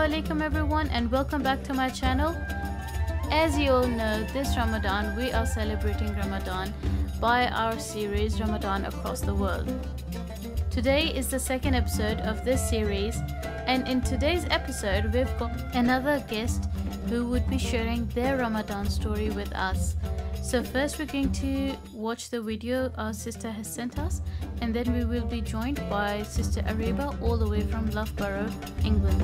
alaikum everyone and welcome back to my channel. As you all know, this Ramadan we are celebrating Ramadan by our series Ramadan Across the World. Today is the second episode of this series, and in today's episode we've got another guest who would be sharing their Ramadan story with us. So first we're going to watch the video our sister has sent us, and then we will be joined by Sister Ariba all the way from Loughborough, England.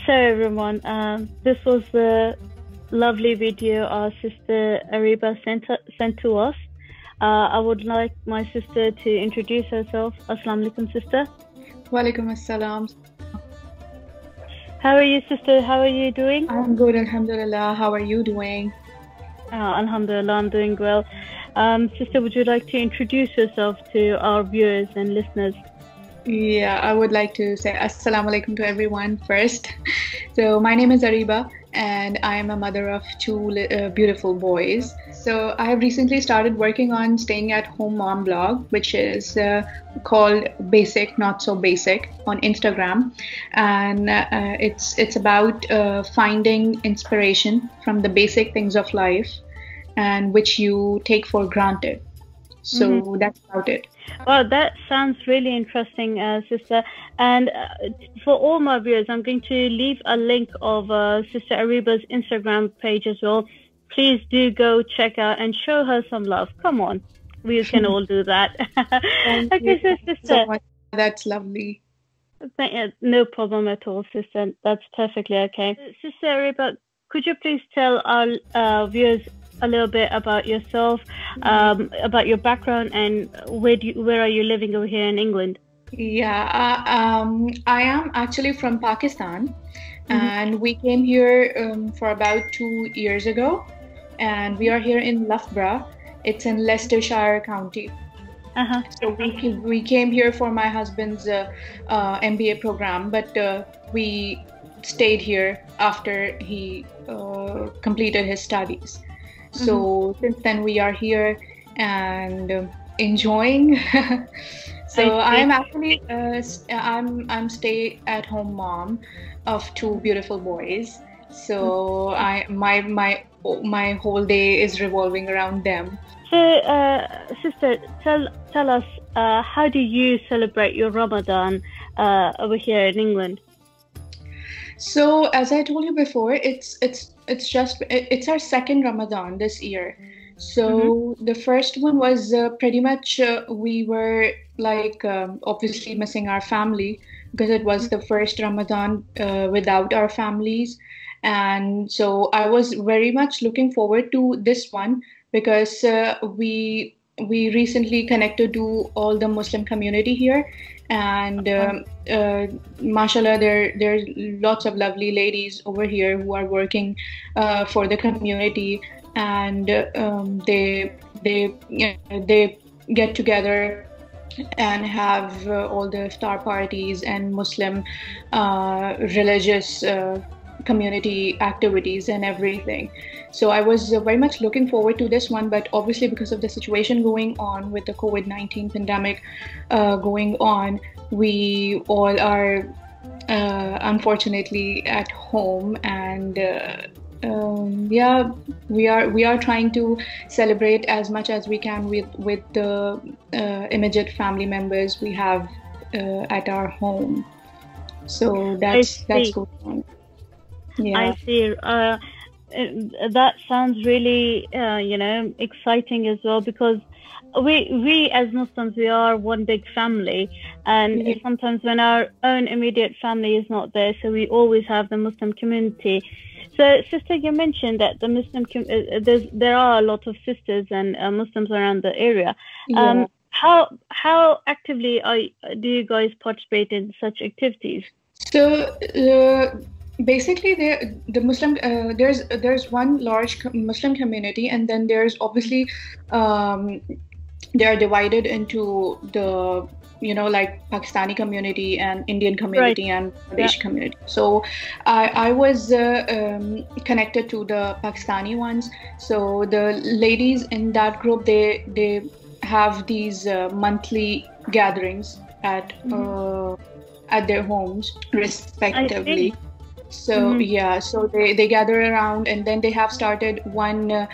So everyone, this was the lovely video our sister Ariba sent to us. I would like my sister to introduce herself. Assalamu alaikum, sister. Walaikum assalam. How are you, sister? How are you doing? I'm good, alhamdulillah. How are you doing? Alhamdulillah, I'm doing well. Sister, would you like to introduce yourself to our viewers and listeners? Yeah, I would like to say assalamu alaikum to everyone first. So my name is Ariba and I am a mother of two beautiful boys. So I have recently started working on Staying at Home Mom blog, which is called Basic Not So Basic on Instagram, and it's about finding inspiration from the basic things of life and which you take for granted. So that's about it. Well, that sounds really interesting, sister. And for all my viewers, I'm going to leave a link of Sister Ariba's Instagram page as well. Please do go check out and show her some love. Come on, we can all do that. Okay, so sister. So much. That's lovely. No problem at all, sister. That's perfectly okay. Sister Ariba, could you please tell our viewers a little bit about yourself, about your background, and where are you living over here in England? Yeah, I am actually from Pakistan, and we came here for about 2 years ago, and we are here in Loughborough. It's in Leicestershire County. So we came here for my husband's MBA program, but we stayed here after he completed his studies. So since then we are here and enjoying. So I'm actually I'm stay-at-home mom of two beautiful boys. So my whole day is revolving around them. So sister, tell us, how do you celebrate your Ramadan over here in England? So as I told you before, it's our second Ramadan this year. So the first one was pretty much we were like obviously missing our family because it was the first Ramadan without our families, and so I was very much looking forward to this one because we recently connected to all the Muslim community here. And mashallah, there's lots of lovely ladies over here who are working for the community, and they get together and have all the iftar parties and Muslim religious community activities and everything. So I was very much looking forward to this one, but obviously because of the situation going on with the COVID-19 pandemic going on, we all are unfortunately at home, and yeah, we are trying to celebrate as much as we can with the immediate family members we have at our home. So that's going on. Yeah. I see. That sounds really, exciting as well, because we as Muslims, we are one big family, and sometimes when our own immediate family is not there, so we always have the Muslim community. So, sister, you mentioned that the Muslim there are a lot of sisters and Muslims around the area. How actively do you guys participate in such activities? So basically, the Muslim there's one large Muslim community, and then there's obviously they are divided into the like Pakistani community and Indian community and Bangladeshi community. So I was connected to the Pakistani ones. So the ladies in that group, they have these monthly gatherings at their homes respectively. So so they gather around, and then they have started one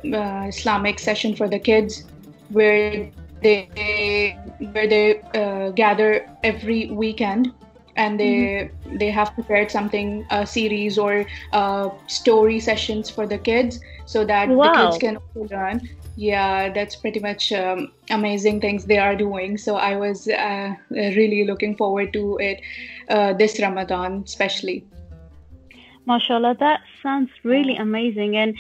Islamic session for the kids, where they gather every weekend, and they have prepared something, a series or story sessions for the kids, so that the kids can also learn. Yeah, that's pretty much amazing things they are doing. So I was really looking forward to it this Ramadan, especially. MashaAllah, that sounds really amazing. And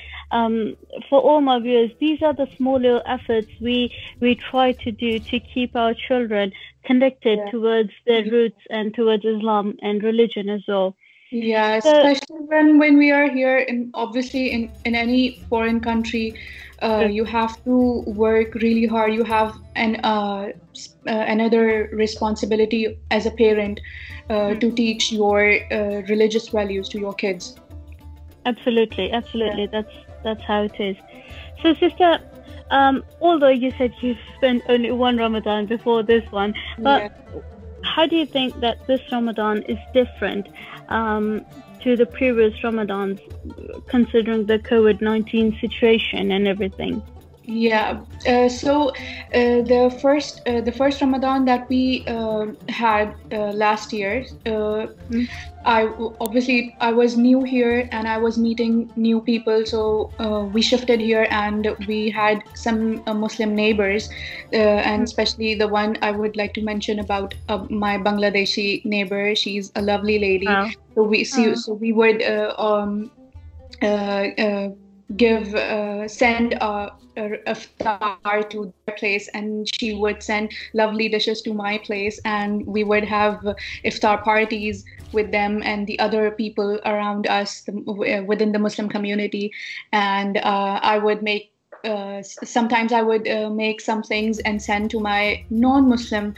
for all my viewers, these are the small little efforts we try to do to keep our children connected towards their roots and towards Islam and religion as well. Yeah, especially when we are here, obviously in any foreign country, you have to work really hard. You have another responsibility as a parent to teach your religious values to your kids. Absolutely. That's how it is. So, sister, although you said you've spent only one Ramadan before this one, but how do you think that this Ramadan is different to the previous Ramadans, considering the COVID-19 situation and everything? Yeah. So the first Ramadan that we had last year, I was new here and I was meeting new people. So we shifted here and we had some Muslim neighbors, and especially the one I would like to mention about my Bangladeshi neighbor. She's a lovely lady. Wow. So we would send a iftar to their place, and she would send lovely dishes to my place, and we would have iftar parties with them and the other people around us within the Muslim community. And I would make sometimes I would make some things and send to my non-Muslim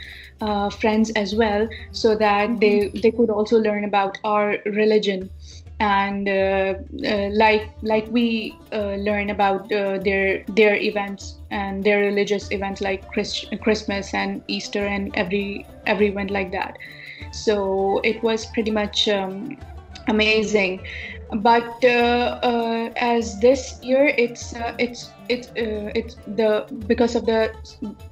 friends as well, so that they could also learn about our religion. And like we learn about their events and their religious events, like Christmas and Easter and every event like that. So it was pretty much amazing. But as this year, it's because of the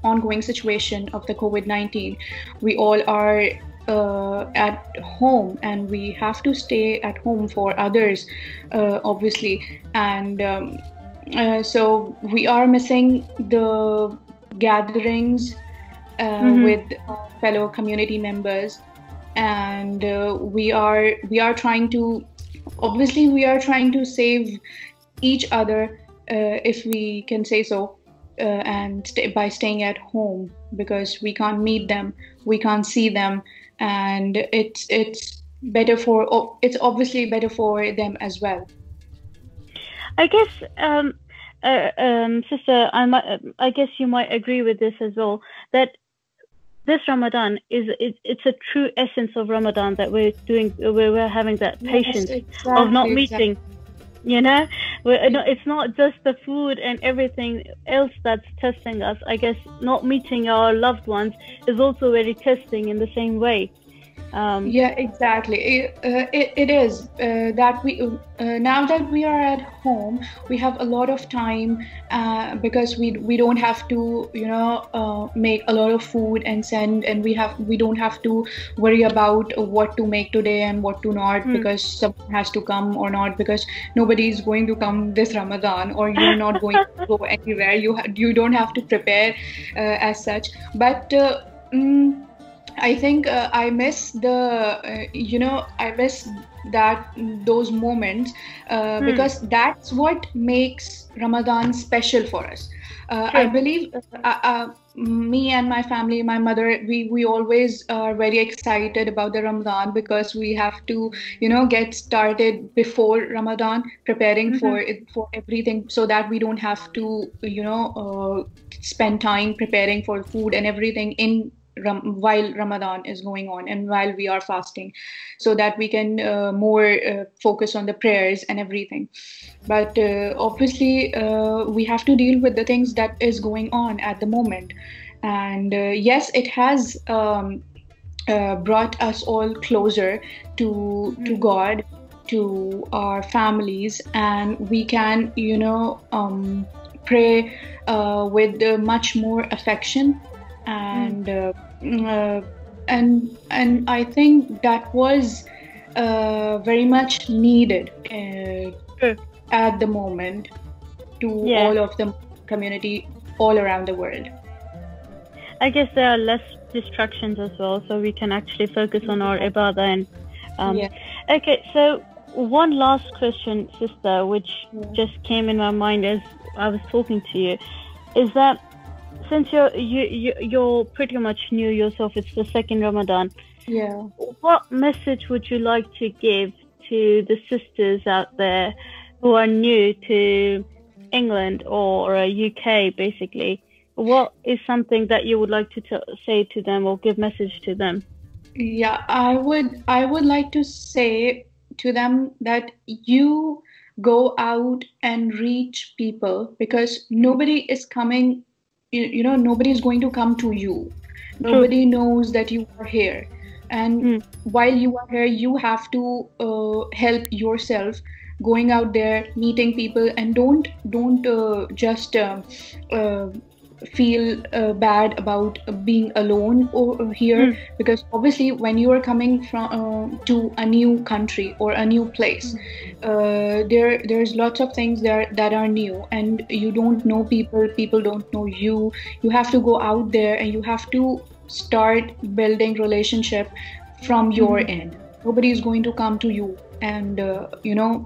ongoing situation of the COVID-19, we all are at home, and we have to stay at home for others, obviously. And so we are missing the gatherings with fellow community members, and we are trying to save each other, if we can say so, and by staying at home, because we can't meet them, we can't see them, and it's obviously better for them as well. I guess, sister, I guess you might agree with this as well, that this Ramadan it's a true essence of Ramadan, that we're having that patience of not meeting. It's not just the food and everything else that's testing us. I guess not meeting our loved ones is also very testing in the same way. Yeah, exactly. It is that we now that we are at home, we have a lot of time because we don't have to make a lot of food and send, and we don't have to worry about what to make today and what to not, because someone has to come or not, because nobody is going to come this Ramadan, or you're not going to go anywhere. You don't have to prepare as such, but. I think I miss I miss those moments because that's what makes Ramadan special for us. I believe me and my family, my mother, we always are very excited about the Ramadan, because we have to get started before Ramadan, preparing for it, for everything, so that we don't have to spend time preparing for food and everything while Ramadan is going on and while we are fasting, so that we can more focus on the prayers and everything. But obviously we have to deal with the things that is going on at the moment. And yes, it has brought us all closer to God, to our families, and we can pray with much more affection. And and I think that was very much needed at the moment to all of the community all around the world. I guess there are less distractions as well, so we can actually focus on our ibadah. And okay, so one last question, sister, which just came in my mind as I was talking to you, is that since you're pretty much new yourself, it's the second Ramadan. Yeah. What message would you like to give to the sisters out there who are new to England or UK, basically? What is something that you would like to say to them or give message to them? Yeah, I would like to say to them that you go out and reach people, because nobody is coming. Nobody is going to come to you. Nobody knows that you are here. And while you are here, you have to help yourself, going out there, meeting people, and don't just feel bad about being alone here, because obviously when you are coming from to a new country or a new place, there's lots of things there that are new, and you don't know people don't know you. You have to go out there and you have to start building relationship from your end. Nobody is going to come to you and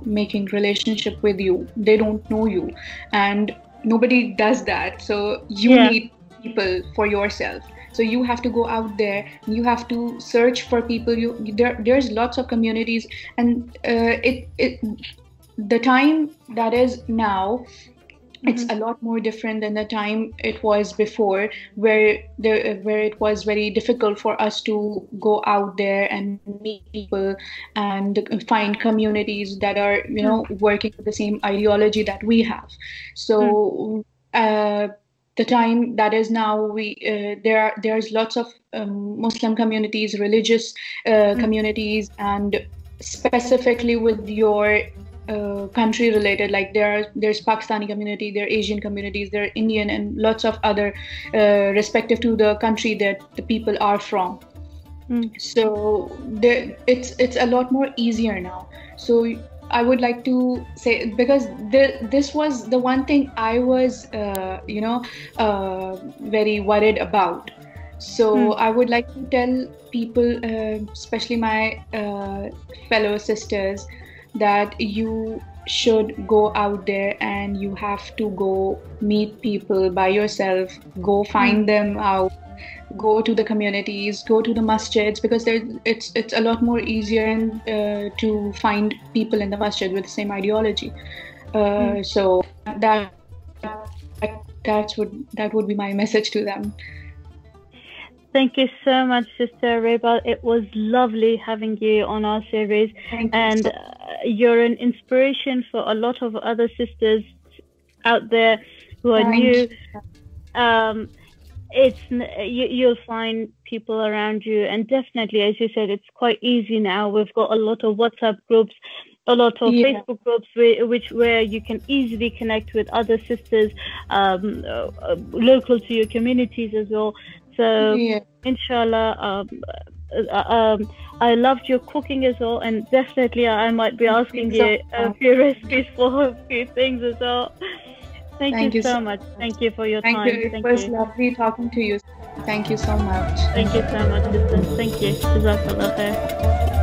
making relationship with you. They don't know you, and nobody does that. So you need people for yourself. So you have to go out there. You have to search for people. There's lots of communities, and the time that is now, it's a lot more different than the time it was before, where it was very difficult for us to go out there and meet people and find communities that are working with the same ideology that we have. So the time that is now, there's lots of Muslim communities, religious communities, and specifically with your country related, like there's Pakistani community, there are Asian communities, there are Indian, and lots of other respective to the country that the people are from. So it's a lot more easier now. So I would like to say, because this was the one thing I was very worried about. So I would like to tell people, especially my fellow sisters, that you should go out there and you have to go meet people by yourself, go find them out, go to the communities, go to the masjids, because it's a lot more easier to find people in the masjid with the same ideology. So that would be my message to them. Thank you so much, Sister Reba. It was lovely having you on our series. And you're an inspiration for a lot of other sisters out there who are new. you'll find people around you, and definitely, as you said, it's quite easy now. We've got a lot of WhatsApp groups, a lot of Facebook groups where you can easily connect with other sisters local to your communities as well. So inshallah, I loved your cooking as well, and definitely I might be asking you a few recipes for a few things as well. Thank you so much. Thank you for your time. Thank you. It was lovely talking to you. Thank you so much. Thank you so much, sisters. Thank you. Jazakallah khair.